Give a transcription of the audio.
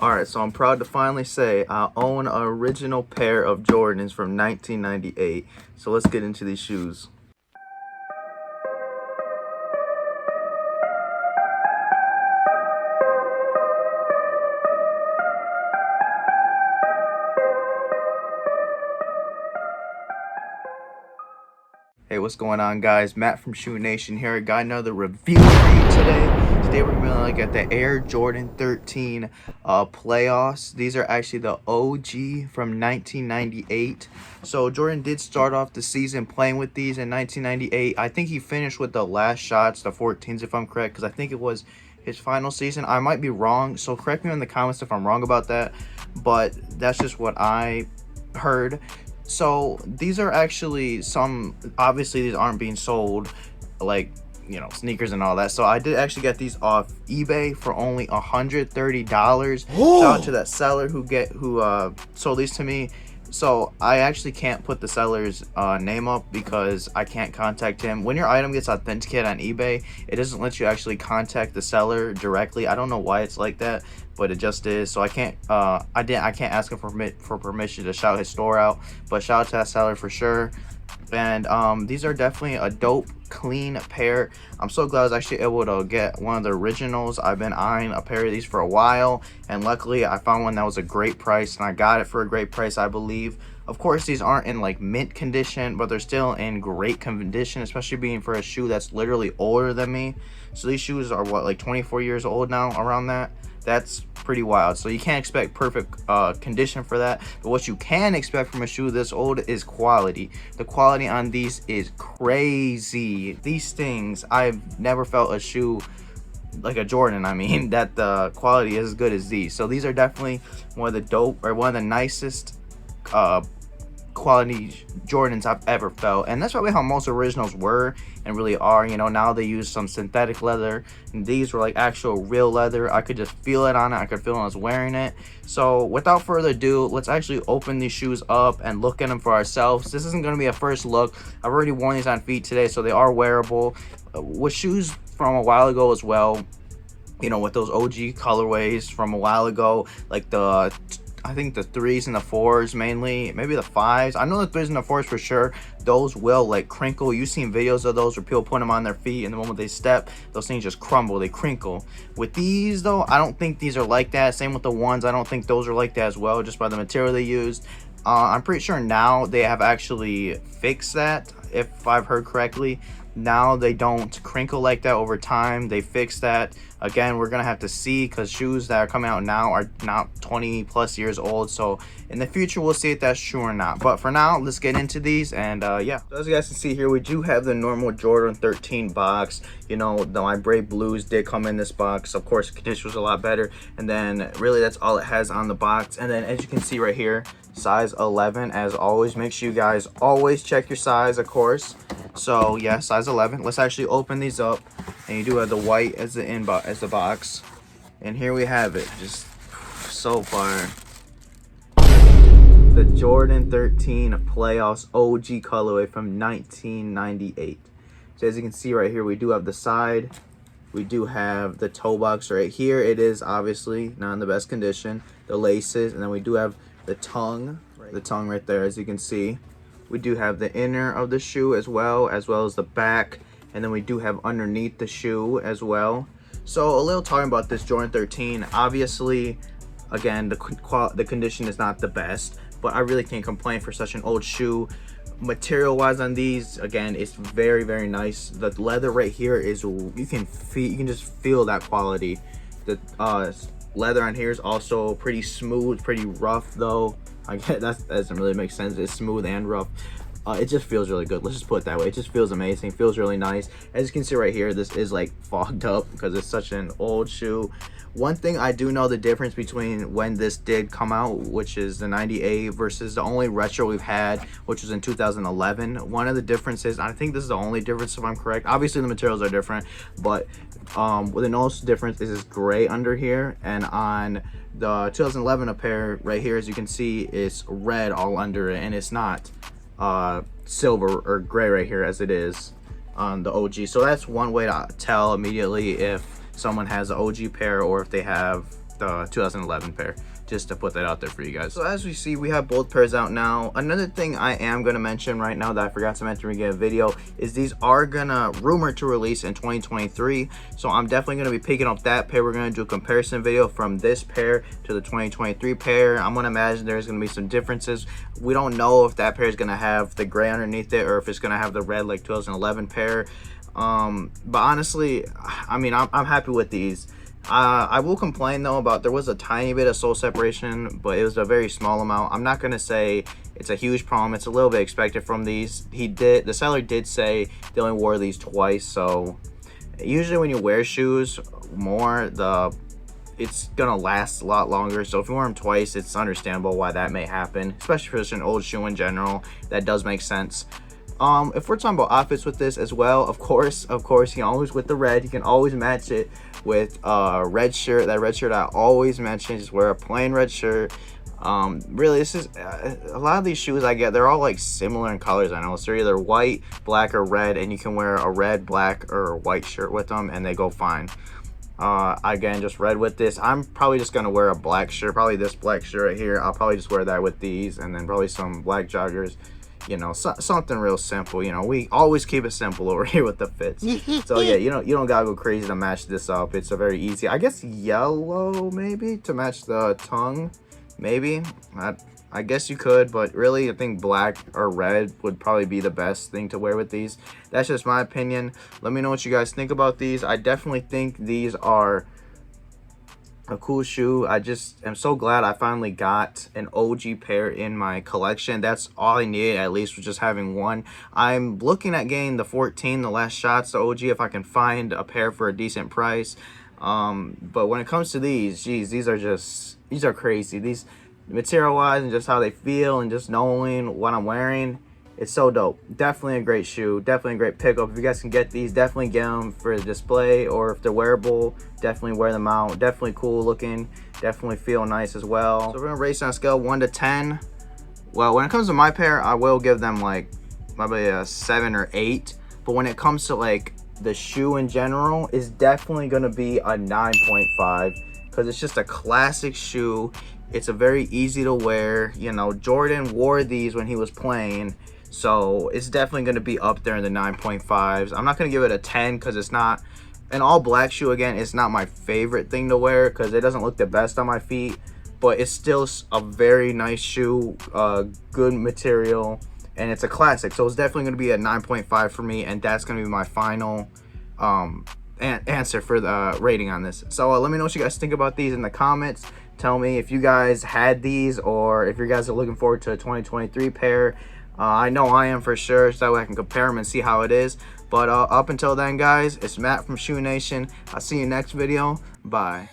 Alright, so I'm proud to finally say I own an original pair of Jordans from 1998. So let's get into these shoes. Hey, what's going on, guys? Matt from Shoe Nation here. I got another review for you today. Today we're gonna look at the Air Jordan 13 playoffs. These are actually the OG from 1998. So Jordan did start off the season playing with these in 1998. I think he finished with the last shots, the 14s if I'm correct, because I think it was his final season. I might be wrong, so correct me in the comments if I'm wrong about that, but that's just what I heard. So these are actually some, obviously these aren't being sold like, you know, sneakers and all that. So I did actually get these off eBay for only $130. Shout out to that seller who sold these to me. So I actually can't put the seller's name up because I can't contact him. When your item gets authenticated on eBay, it doesn't let you actually contact the seller directly. I don't know why it's like that, but it just is. So I can't I can't ask him for permission to shout his store out, but shout out to that seller for sure. And these are definitely a dope, clean pair. I'm so glad I was actually able to get one of the originals. I've been eyeing a pair of these for a while, and luckily I found one that was a great price, and I got it for a great price, I believe. Of course, these aren't in like mint condition, but they're still in great condition, especially being for a shoe that's literally older than me. So these shoes are what, like 24 years old now, around that. That's pretty wild. So you can't expect perfect condition for that, but what you can expect from a shoe this old is quality. The quality on these is crazy. These things, I've never felt a shoe like a Jordan, I mean, that the quality is as good as these. So these are definitely one of the nicest quality Jordans I've ever felt, and that's probably how most originals were and really are. You know, now they use some synthetic leather, and these were like actual real leather. I could just feel it on it. I could feel when I was wearing it. So without further ado, let's actually open these shoes up and look at them for ourselves. This isn't going to be a first look. I've already worn these on feet today, so they are wearable. With shoes from a while ago as well, you know, with those OG colorways from a while ago, like I think the 3s and the 4s mainly, maybe the 5s. I know the 3s and the 4s for sure. Those will like crinkle. You've seen videos of those where people put them on their feet, and the moment they step, those things just crumble, they crinkle. With these though, I don't think these are like that. Same with the ones, I don't think those are like that as well, just by the material they used. I'm pretty sure now they have actually fixed that, if I've heard correctly. Now they don't crinkle like that over time. They fixed that. Again, we're gonna have to see, because shoes that are coming out now are not 20 plus years old. So in the future we'll see if that's true or not, but for now let's get into these. And yeah, so as you guys can see here, we do have the normal Jordan 13 box. You know, my Brave Blues did come in this box. Of course, the condition was a lot better, and then really that's all it has on the box. And then as you can see right here, size 11. As always, make sure you guys always check your size, of course. So yeah, size 11. Let's actually open these up, and you do have the white as the box, and here we have it. Just so far, the Jordan 13 Playoffs OG colorway from 1998. So as you can see right here, we do have the side, we do have the toe box right here. It is obviously not in the best condition, the laces, and then we do have the tongue right there. As you can see, we do have the inner of the shoe as well as the back, and then we do have underneath the shoe as well. So a little talking about this Jordan 13. Obviously, again, the condition is not the best, but I really can't complain for such an old shoe. Material wise on these, again, it's very, very nice. The leather right here is, you can just feel that quality. The leather on here is also pretty smooth, pretty rough though. I get that doesn't really make sense. It's smooth and rough. It just feels really good. Let's just put it that way. It just feels amazing. Feels really nice. As you can see right here, this is like fogged up because it's such an old shoe. One thing I do know the difference between when this did come out, which is the 98, versus the only retro we've had, which was in 2011. One of the differences, I think this is the only difference if I'm correct. Obviously the materials are different, but the most difference is this gray under here, and on the 2011 pair right here, as you can see, it's red all under it, and it's not silver or gray right here as it is on the OG. So that's one way to tell immediately if someone has an OG pair or if they have the 2011 pair, just to put that out there for you guys. So as we see, we have both pairs out now. Another thing I am going to mention right now that I forgot to mention in the video is these are gonna rumored to release in 2023, so I'm definitely going to be picking up that pair. We're going to do a comparison video from this pair to the 2023 pair. I'm going to imagine there's going to be some differences. We don't know if that pair is going to have the gray underneath it or if it's going to have the red like 2011 pair. But honestly, I mean, I'm happy with these. I will complain though about there was a tiny bit of sole separation, but it was a very small amount. I'm not gonna say it's a huge problem. It's a little bit expected from these. The seller did say they only wore these twice, so usually when you wear shoes more, it's gonna last a lot longer. So if you wear them twice, it's understandable why that may happen, especially for just an old shoe in general. That does make sense. If we're talking about outfits with this as well, of course, you can always, with the red, you can always match it with a red shirt. That red shirt I always mention, just wear a plain red shirt. Really, this is a lot of these shoes I get, they're all like similar in colors. I know, so they're either white, black, or red, and you can wear a red, black, or white shirt with them and they go fine. Again, just red with this. I'm probably just gonna wear a black shirt, probably this black shirt right here. I'll probably just wear that with these, and then probably some black joggers. You know, something real simple. You know, we always keep it simple over here with the fits. So yeah, you don't gotta go crazy to match this up. It's a very easy, I guess, yellow maybe to match the tongue. Maybe I guess you could, but really I think black or red would probably be the best thing to wear with these. That's just my opinion. Let me know what you guys think about these. I definitely think these are a cool shoe. I just am so glad I finally got an OG pair in my collection. That's all I needed, at least, was just having one. I'm looking at getting the 14, the last shots, the OG, if I can find a pair for a decent price. But when it comes to these, geez, these are crazy. These material wise and just how they feel and just knowing what I'm wearing, it's so dope. Definitely a great shoe, definitely a great pickup. If you guys can get these, definitely get them for display, or if they're wearable, definitely wear them out. Definitely cool looking, definitely feel nice as well. So we're gonna rate on a scale 1 to 10. Well, when it comes to my pair, I will give them like probably a 7 or 8, but when it comes to like the shoe in general, is definitely gonna be a 9.5, because it's just a classic shoe. It's a very easy to wear. You know, Jordan wore these when he was playing, so it's definitely going to be up there in the 9.5s. I'm not going to give it a 10 because it's not an all black shoe. Again, it's not my favorite thing to wear because it doesn't look the best on my feet, but it's still a very nice shoe, good material, and it's a classic. So it's definitely going to be a 9.5 for me, and that's going to be my final answer for the rating on this. So let me know what you guys think about these in the comments. Tell me if you guys had these, or if you guys are looking forward to a 2023 pair. I know I am for sure, so that way I can compare them and see how it is. But up until then, guys, it's Matt from Shoe Nation. I'll see you next video. Bye.